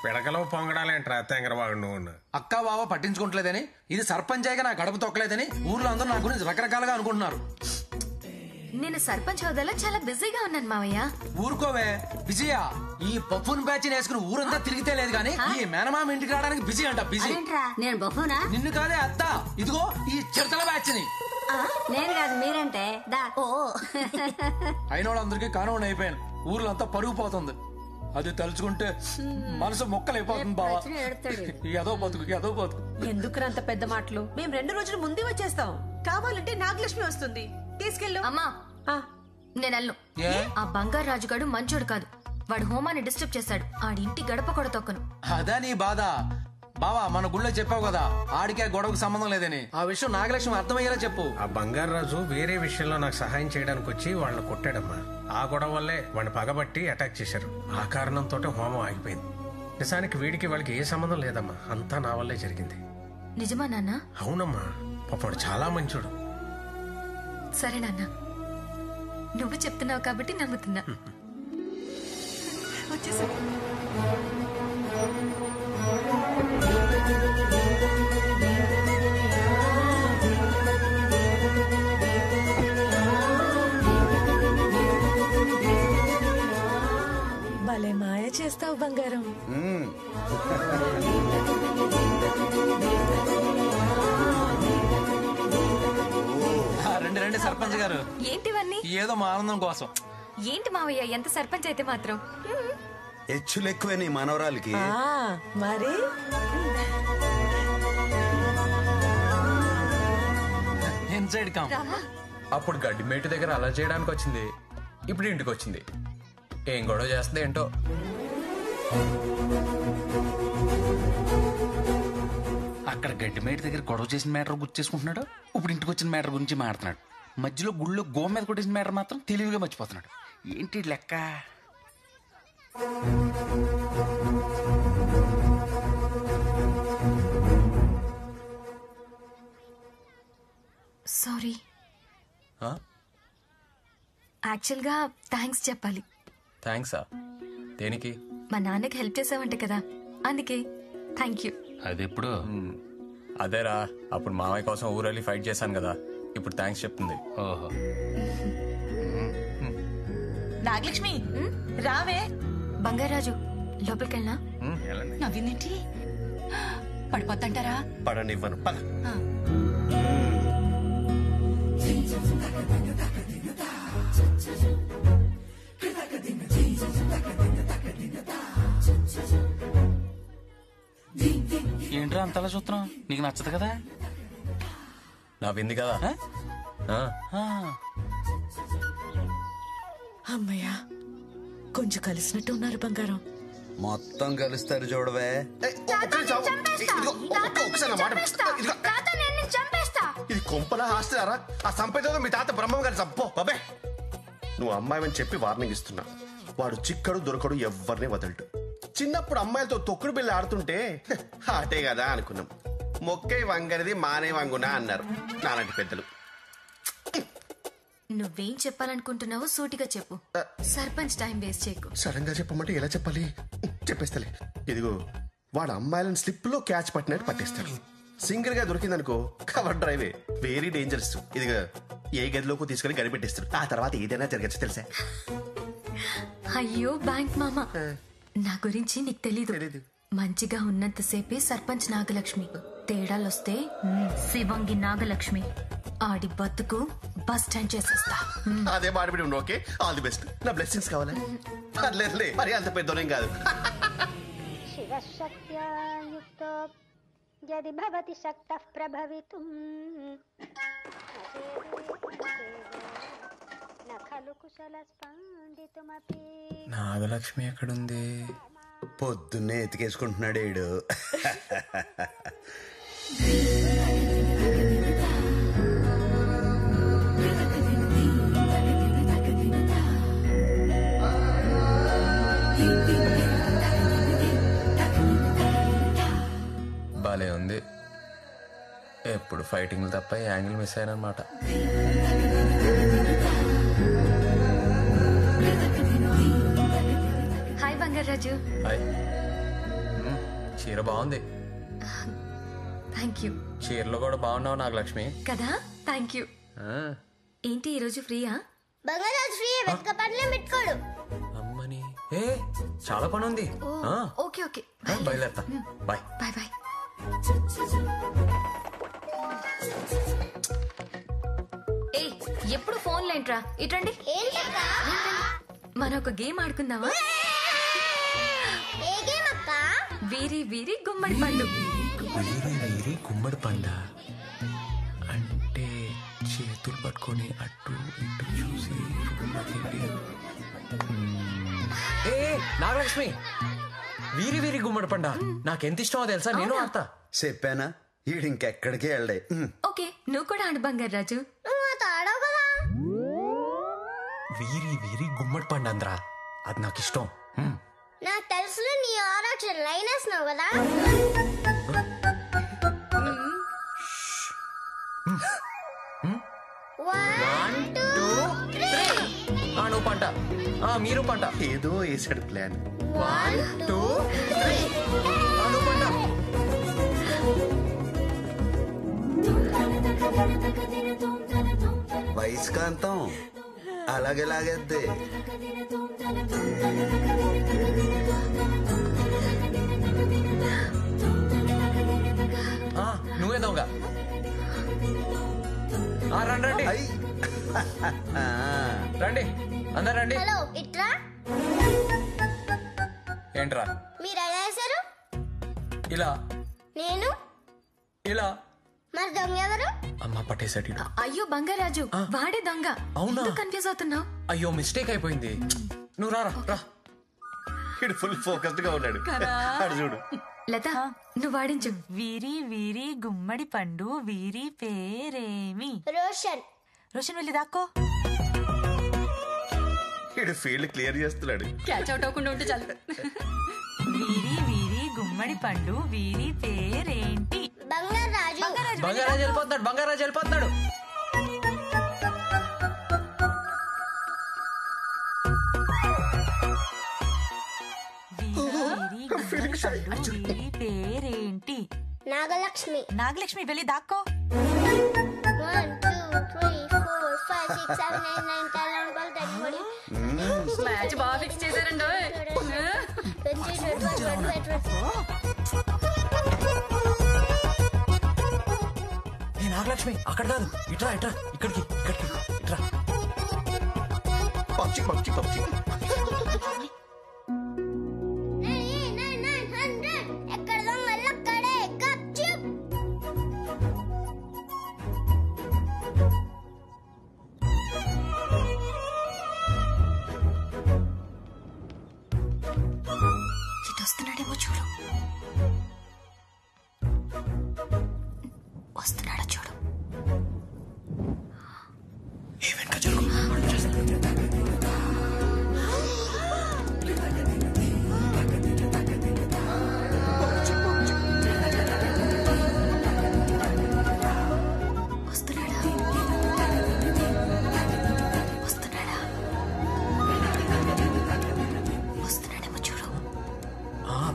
పిడకలో పొంగడాలేంట్రా తెంగరవాడు నువ్వు. అక్క బావ పట్టించుకోవట్లేదని, ఇది సర్పంచ్ అయ్యగా నా గడప తొక్కలేదని ఊర్లో అందరూ నా గురించి రకరకాలుగా అనుకుంటున్నారు. నేను సర్పంచ్ హోదాలో చాలా బిజీగా ఉన్నాను మావయ్య. ఊరుకోవే విజయ, ఈ పప్పున్ బ్యాచ్ వేసుకుని ఊరంతా తిరిగితే లేదు కానీ ఈ మేనమామ ఇంటికి రావడానికి బిజీ అంట. బిజీ నేను బహునా నిన్ను కాదే అత్త, ఇదిగో ఈ చిరతల బ్యాచ్ ని. నేను కాదు మీరంటే దా. ఓ అయిన వాళ్ళందరికీ కానవని అయిపోయాను. ఊర్లో అంతా పరుగు పోతుంది. అది తలుచుకుంటే మనసు మొక్కలైపోతుంది బావా. ఏదో బతుకు ఏదో బతుకు. ఎందుకు అంత పెద్ద మాటలు? మేము 2 రోజులు ముందే వచ్చేస్తాం. కావాలంటే నాగలక్ష్మి వస్తుంది, తీసుకెళ్ళు. అమ్మా నేను ఆ బంగారు రాజుగాడు మంచోడు కాదు. వాడు హోమాన్ని డిస్టర్బ్ చేశాడు. ఆడింటి గడప కూడా తొక్కను. అదా నీ బాధ బావా. మన గుళ్ళో చెప్పావు కదా ఆడికి ఆ గొడవకు సంబంధం లేదని. ఆ విషయం నాగలక్ష్మి అర్థమయ్యేలా చెప్పు. ఆ బంగారు రాజు వేరే విషయంలో నాకు సహాయం చేయడానికి వచ్చి వాళ్ళని కొట్టాడమ్మా. ఆ గొడవ వల్లే వాడిని పగబట్టి అటాక్ చేశారు. ఆ కారణంతో హోమం ఆగిపోయింది. నిజానికి వీడికి వాళ్ళకి ఏ సంబంధం లేదమ్మా. అంతా నా వల్లే జరిగింది. నిజమా నాన్న? అవునమ్మా, పాపడు చాలా మంచోడు. సరే నాన్న, నువ్వు చెప్తున్నావు కాబట్టి నమ్ముతున్నా. వచ్చేసా. భలే మాయ చేస్తావు బంగారం. రండి సర్పంచ్ గారు. ఏంటివన్నీ? ఏదో మా ఆనందం కోసం. ఏంటి మావయ్య, ఎంత సర్పంచ్ అయితే మాత్రం హెచ్చులు ఎక్కువే నీ మనవరాలకి. మరి ఇన్సైడ్ కామ్. అప్పుడు గడ్డిమేటు దగ్గర అలా చేయడానికి వచ్చింది, ఇప్పుడు ఇంటికి వచ్చింది. ఏం గొడవ చేస్తుంది ఏంటో. అక్కడ గడ్డిమేటు దగ్గర గొడవ చేసిన మ్యాటర్ గుర్తు చేసుకుంటున్నాడు, ఇప్పుడు ఇంటికి వచ్చిన మ్యాటర్ గురించి మాట్లాడుతున్నాడు. మధ్యలో గుళ్ళో గో మీద కొట్టేసిన మ్యాటర్ మాత్రం తెలివిగా మర్చిపోతున్నాడు. ఏంటి లెక్క? సారీ. యాక్చువల్గా థ్యాంక్స్ చెప్పాలి. థ్యాంక్సా? దేనికి? మా నాన్నకి హెల్ప్ చేసావంటే కదా, అందుకే థ్యాంక్ యూ. అది ఎప్పుడు? అదేరా, అప్పుడు మామయ్య కోసం ఊరెళ్ళి ఫైట్ చేశాను కదా, ఇప్పుడు థ్యాంక్స్ చెప్తుంది. ఓహో. నాగలక్ష్మి రావే. బంగారాజు లోపలికెళ్ళనా? నవ్విందేంటి? పడిపోద్దంటారా? పడనివ్వను. పద. ఏంట్రా అంతలా చూస్తున్నావు? నీకు నచ్చదు కదా? నా వింది కదా. అమ్మయ్యా, కొంచెం కలిసినట్టు ఉన్నారు బంగారం. మొత్తం కలుస్తారు చూడవే. ఇది కొంపల హాస్టలారా? ఆ సంపేదో మీ తాత బ్రహ్మం గారి చంపో బాబే. నువ్వు అమ్మాయిని చెప్పి వార్నింగ్ ఇస్తున్నా. వాడు చిక్కడు దొరకడు, ఎవరిని వదలడు. చిన్నప్పుడు అమ్మాయిలతో తొక్కుడు బిళ్ళ ఆడుతుంటే ఆటే కదా అనుకున్నాం. మొక్కై వంగనిది మానే వంగునా అన్నారు నాలాంటి పెద్దలు. నువ్వేం చెప్పాలనుకుంటున్నావో సూటిగా చెప్పు. సర్పంచ్ టైం వేస్ట్ చేయకు. సడన్ గా చెప్పమంటే ఎలా చెప్పాలి? చెప్పేస్తలే. ఇదిగో, వాడు అమ్మాయిలను స్లిప్ లో క్యాచ్ పట్టినట్టు పట్టేస్తాడు. సింగిల్ గా దొరికిందనుకో కవర్ డ్రైవే, వెరీ డేంజరస్. ఇదిగా ఏ గదిలోకి తీసుకెళ్లి గడిపెట్టేస్తాడు. ఆ తర్వాత ఏదైనా జరగచ్చు తెలుసా? అయ్యో బ్యాంక్ మామ, నా గురించి నీకు తెలీదు. మంచిగా ఉన్నంతసేపే సర్పంచ్ నాగలక్ష్మి, తేడాలొస్తే శివంగి నాగలక్ష్మి. ఆడి బతుకు బస్ స్టాండ్ చేసేస్తా. అదే మాడిపిడి ఉండు. Okay, all the best. నా బ్లెస్సింగ్స్ కావాలా? పర్లేదులే, మరి అంత పెద్దోనేం కాదు. శివశక్త్యాయుక్తో యది భవతి శక్తః ప్రభవితుం నఖలు కుశల స్పందితుమపి. నాగలక్ష్మి ఎక్కడుంది? పొద్దున్నే ఎతికేసుకుంటున్నాడు ఈడు. బాలే ఉంది. ఎప్పుడు ఫైటింగ్లు తప్ప యాంగిల్ మిస్ అయ్యానమాట. హాయ్ బంగారాజు. హాయ్. చీర బాగుంది. Thank you. చీరలో కూడా బాగున్నావు నాగలక్ష్మి. కదా, థ్యాంక్ యూ. ఏంటి ఈరోజు ఫ్రీయా? బంగారాజు ఫ్రీ వెతక పనిలో పెట్టుకోడు. అమ్మని ఏ చాలా పని ఉంది. ఓకే ఓకే బయలుదేరతా. Bye bye bye. ఏ ఎప్పుడు ఫోన్ లేంట్రా, ఇటండి. మనం ఒక గేమ్ ఆడుకుందామా? ఏ గేమ్ అక్క? వీరి వీరి గుమ్మడి పండు. వీరి వీరి గుమ్మడి పండ అంటే చేతులు పట్టుకొని అటు ఇటు చూసి నాగలక్ష్మి వీరి వీరి గుమ్మడి పండ నాకెంత ఇష్టమో తెలుసా. నేను ఆడతా. చెప్పానా ఈడు ఇంకెక్కడికి వెళ్ళే. ఓకే నువ్వు కూడా ఆడు బంగారు రాజు. ఆడవు కదా. వీరి వీరి గుమ్మడి పండు అందరా అది నాకు ఇష్టం. నాకు తెలుసులో నీ ఆరాక్షన్ లైన్ వేస్తున్నావు కదా. నువ్వు పంట మీరు పంట. ఏదో వేసాడు ప్లాన్. 1 2 3 నువ్వు పంట. వయస్కాంతం అలాగే లాగేద్ది. నువ్వే దొంగ. రండి రండి రండి అందరు రండి. హలో ఇట్రా. ఏంట్రా మీరు ఎలా వేశారు? ఇలా నేను ఇలా. మరి దొంగ ఎవరు? అమ్మ పట్టేసాడు. అయ్యో బంగారాజు వాడే దొంగ. అవునా? కన్ఫ్యూజ్ అవుతున్నావు. అయ్యో మిస్టేక్ అయిపోయింది. నువ్వు రారా రా. ఇడు ఫుల్ ఫోకస్డ్ గా ఉన్నాడు. అడు చూడు. లత నువ్వు వాడించు. వీరి వీరి గుమ్మడి పండు వీరి పేరేమి? రోషన్. రోషన్ వెళ్ళి దాక్కో. ఇడు ఫీల్డ్ క్లియర్ చేస్తున్నాడు. క్యాచ్ అవుట్ అవ్వకుండా ఉంటే చాలు. వీరి వీరి గుమ్మడి పండు వీరి పేరేంటి? బంగారాజు. బంగారాజు వెళ్ళిపోతున్నాడు. బంగారాజు వెళ్ళిపోతున్నాడు. వీరి పేరేంటి? నాగలక్ష్మి. నాగలక్ష్మి వెళ్ళి దాక్కో. 1 2 3 4 5 6 7 8 9 10 11 12 13 మ్యాచ్ బాగా ఫిక్స్ చేశారండి. నాగలక్ష్మి అక్కడ కాదు, ఇట్రా ఇట్రా ఇక్కడికి ఇక్కడికి ఇట్రా. పక్షి పక్షి పక్షి. ఎక్కడ దొంగలు అక్కడే. గప్చుప్. ఇటు వస్తున్నాడేమో చూడు. వస్తున్నాడా చూడు. ఏ వెనక జరుగు.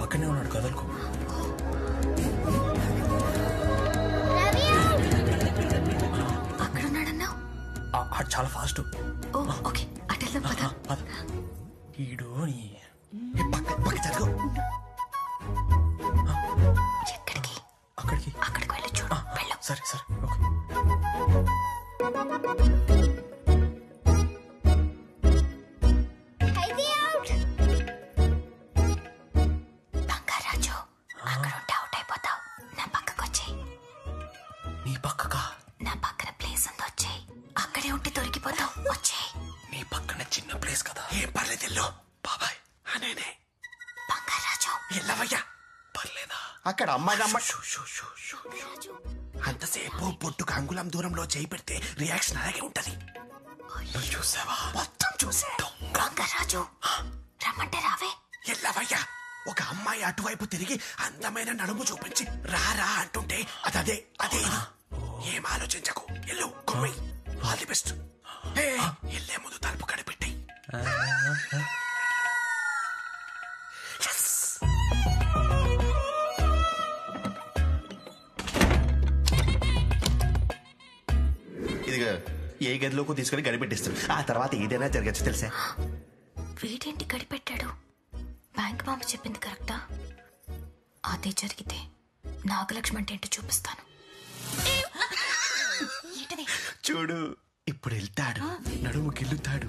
పక్కనే ఉన్నాడు కదలకు. అక్కడున్నాడన్నా. చాలా ఫాస్ట్. ఓకే అటెళ్దాం పద. ఈడు పక్క జరుగు. ఎక్కడికి? అక్కడికి అక్కడికి వెళ్ళి చూడు. వెళ్ళు. సరే సరే. బంగారాజు అక్కడ ఉంటే అవుట్ అయిపోతావు. నా పక్కకు వచ్చేయి. నీ పక్కకా? నా పక్కన ప్లేస్ ఉంది, వచ్చేయి. అక్కడే ఉంటే దొరికిపోతావు, వచ్చేయి. నీ పక్కన చిన్న ప్లేస్ కదా, ఏం పర్లేదు. ఎల్లో బాబాయ్ అనేనే. బంగారాజు ఎల్లవయ్యా పర్లేదా? అక్కడ అమ్మాయి అంతసేపు పొట్టుకు అంగుళం దూరంలో చేయి పెడితే రియాక్షన్ అలాగే ఉంటది. నువ్వు చూసావా? మొత్తం చూసా. బంగారాజు రమ్మంటే రావే. ఎల్లవయ్యా ఒక అమ్మాయి అటువైపు తిరిగి అందమైన నడుము చూపించి రారా అంటుంటే అదే అదే. ఏం ఆలోచించకు, ఎల్లు కొమ్మి. All the best. ఎల్లే ముందు తలుపు కనిపెట్టి. ఏ గదిలోకి తీసుకుని గడిపెట్టిస్తాడు. ఆ తర్వాత ఏదైనా జరగచ్చు తెలుసా. వీడేంటి గడిపెట్టాడు? బ్యాంక్ మామ చెప్పింది కరెక్టా? అదే జరిగితే నాగలక్ష్మి అంటే ఏంటో చూపిస్తాను. చూడు, ఇప్పుడు వెళ్తాడు, నడుము గిల్లుతాడు.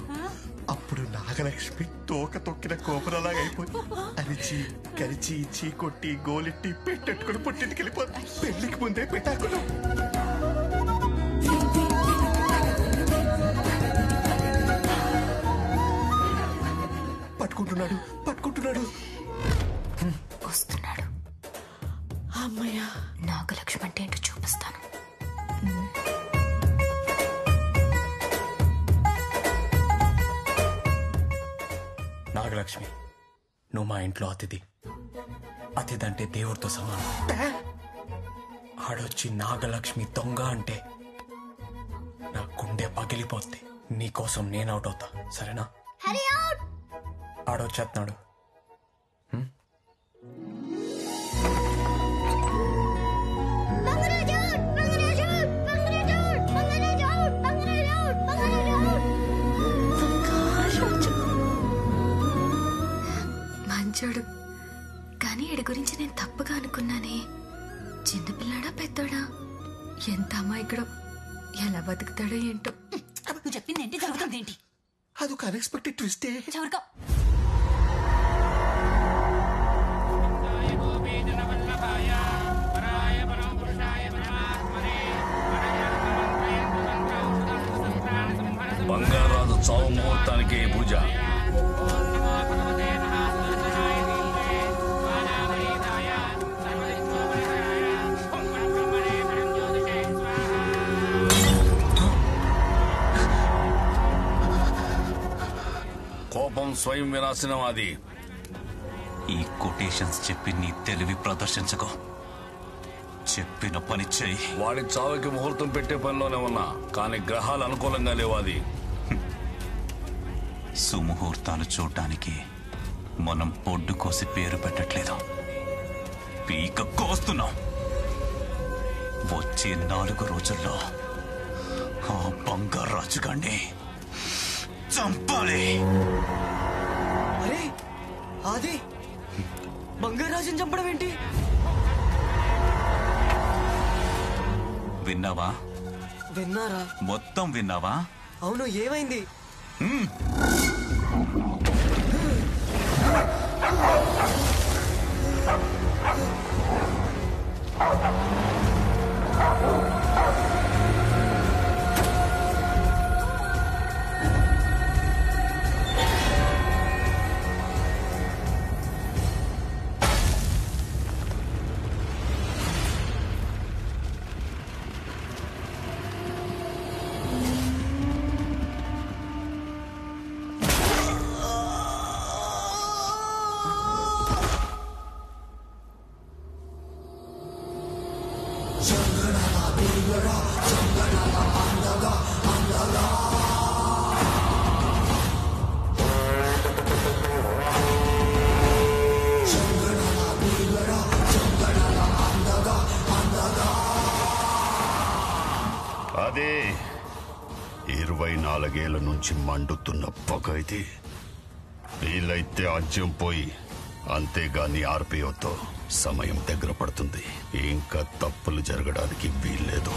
అప్పుడు నాగలక్ష్మి తోక తొక్కిన కోపరలాగా అయిపోయి అరిచి కరిచి ఇచ్చి కొట్టి గోలెట్టి పెట్టెట్టుకుని పుట్టింటికి వెళ్ళిపోతుంది. పెళ్లికి ముందే పెట్టాకులు. పట్టుకుంటున్నాడు. వస్తున్నాడు. అమ్మయ్యా, నాగలక్ష్మి అంటే ఏంటో చూపిస్తాను. నాగలక్ష్మి, నువ్వు మా ఇంట్లో అతిథి. అతిథి అంటే దేవుడితో సమానం. ఆడొచ్చి నాగలక్ష్మి దొంగ అంటే నా గుండె పగిలిపోద్ది. నీకోసం నేను అవుట్ అవుతా, సరేనా? ఆడొచ్చేస్తున్నాడు. మంచోడు, కానీ వీడి గురించి నేను తప్పుగా అనుకున్నానే. చిన్నపిల్లాడా పెద్దోడా? ఎంత అమాయకుడో, ఎలా బతుకుతాడో ఏంటో. నువ్వు చెప్పింది ఏంటి, జరుగుతుంది ఏంటి? అదొక అన్ఎక్స్పెక్టెడ్ ట్విస్టే. చవరగా బంగారాజు చావు ముహూర్తానికి పూజ. కోపం స్వయం వినాశనం. అది ఈ కొటేషన్స్ చెప్పి నీ తెలివి ప్రదర్శించుకో. చెప్పిన పని చెయ్యి. వాడి చావుకి ముహూర్తం పెట్టే పనిలోనే ఉన్నా, కానీ గ్రహాలు అనుకూలంగా లేవు. అది సుముహూర్తాలు చూడటానికి మనం పొడ్డు కోసి పేరు పెట్టట్లేదు, పీక కోస్తున్నాం. వచ్చే 4 రోజుల్లో ఆ బంగారాజు గాన్ని చంపాలి. అరే అది బంగారాజుని చంపడం ఏంటి? విన్నావా? విన్నారా? మొత్తం విన్నావా? అవును, ఏమైంది? అదే 24 ఏళ్ల నుంచి మండుతున్న పొగ. ఇది వీలైతే ఆజ్యం పోయి, అంతేగాని ఆర్పిఓతో సమయం దగ్గర పడుతుంది. ఇంకా తప్పులు జరగడానికి వీల్లేదు.